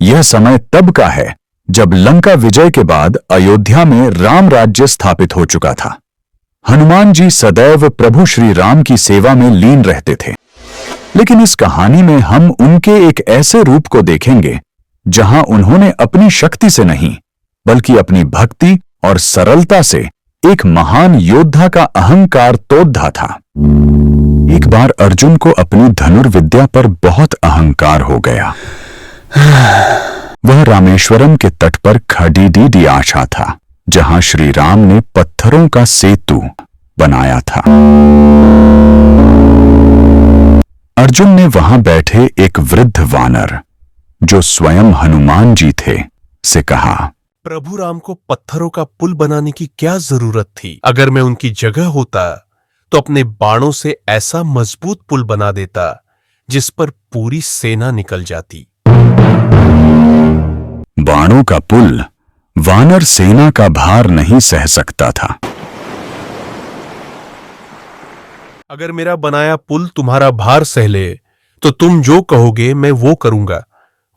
यह समय तब का है जब लंका विजय के बाद अयोध्या में राम राज्य स्थापित हो चुका था। हनुमान जी सदैव प्रभु श्री राम की सेवा में लीन रहते थे। लेकिन इस कहानी में हम उनके एक ऐसे रूप को देखेंगे जहां उन्होंने अपनी शक्ति से नहीं बल्कि अपनी भक्ति और सरलता से एक महान योद्धा का अहंकार तोड़ा था। एक बार अर्जुन को अपनी धनुर्विद्या पर बहुत अहंकार हो गया। वह रामेश्वरम के तट पर खड़ी आशा था जहां श्री राम ने पत्थरों का सेतु बनाया था। अर्जुन ने वहां बैठे एक वृद्ध वानर जो स्वयं हनुमान जी थे से कहा, प्रभु राम को पत्थरों का पुल बनाने की क्या जरूरत थी? अगर मैं उनकी जगह होता तो अपने बाणों से ऐसा मजबूत पुल बना देता जिस पर पूरी सेना निकल जाती। बाणों का पुल वानर सेना का भार नहीं सह सकता था। अगर मेरा बनाया पुल तुम्हारा भार सह ले तो तुम जो कहोगे मैं वो करूंगा,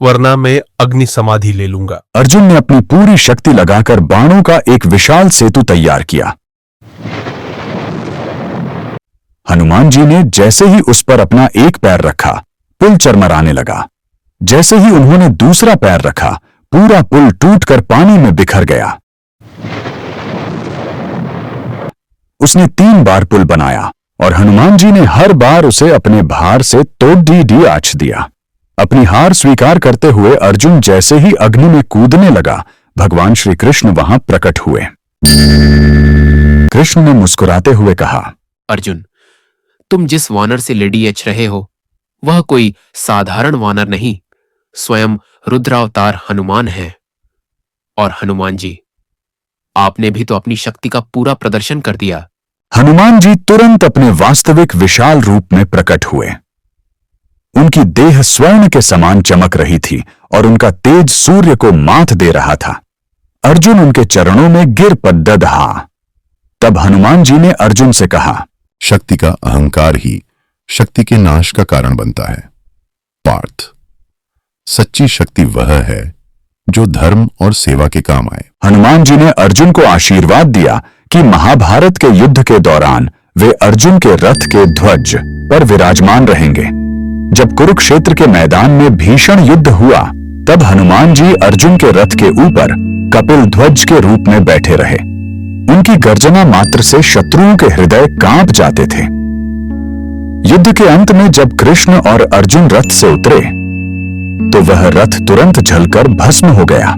वरना मैं अग्नि समाधि ले लूंगा। अर्जुन ने अपनी पूरी शक्ति लगाकर बाणों का एक विशाल सेतु तैयार किया। हनुमान जी ने जैसे ही उस पर अपना एक पैर रखा, पुल चरमराने लगा। जैसे ही उन्होंने दूसरा पैर रखा, पूरा पुल टूटकर पानी में बिखर गया। उसने 3 बार पुल बनाया और हनुमान जी ने हर बार उसे अपने भार से तोड़ आँच दिया। अपनी हार स्वीकार करते हुए अर्जुन जैसे ही अग्नि में कूदने लगा, भगवान श्री कृष्ण वहां प्रकट हुए। कृष्ण ने मुस्कुराते हुए कहा, अर्जुन, तुम जिस वानर से लड़ीच रहे हो वह कोई साधारण वानर नहीं, स्वयं रुद्रावतार हनुमान है। और हनुमान जी, आपने भी तो अपनी शक्ति का पूरा प्रदर्शन कर दिया। हनुमान जी तुरंत अपने वास्तविक विशाल रूप में प्रकट हुए। उनकी देह स्वर्ण के समान चमक रही थी और उनका तेज सूर्य को मात दे रहा था। अर्जुन उनके चरणों में गिर पड़ा। तब हनुमान जी ने अर्जुन से कहा, शक्ति का अहंकार ही शक्ति के नाश का कारण बनता है। पार्थ, सच्ची शक्ति वह है जो धर्म और सेवा के काम आए। हनुमान जी ने अर्जुन को आशीर्वाद दिया कि महाभारत के युद्ध के दौरान वे अर्जुन के रथ के ध्वज पर विराजमान रहेंगे। जब कुरुक्षेत्र के मैदान में भीषण युद्ध हुआ, तब हनुमान जी अर्जुन के रथ के ऊपर कपिल ध्वज के रूप में बैठे रहे। उनकी गर्जना मात्र से शत्रुओं के हृदय कांप जाते थे। युद्ध के अंत में जब कृष्ण और अर्जुन रथ से उतरे तो वह रथ तुरंत जलकर भस्म हो गया।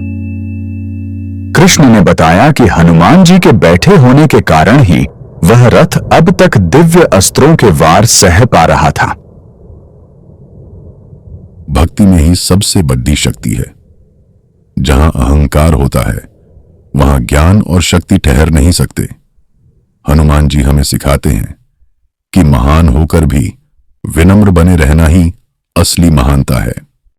कृष्ण ने बताया कि हनुमान जी के बैठे होने के कारण ही वह रथ अब तक दिव्य अस्त्रों के वार सह पा रहा था। भक्ति में ही सबसे बड़ी शक्ति है। जहां अहंकार होता है वहां ज्ञान और शक्ति ठहर नहीं सकते। हनुमान जी हमें सिखाते हैं कि महान होकर भी विनम्र बने रहना ही असली महानता है।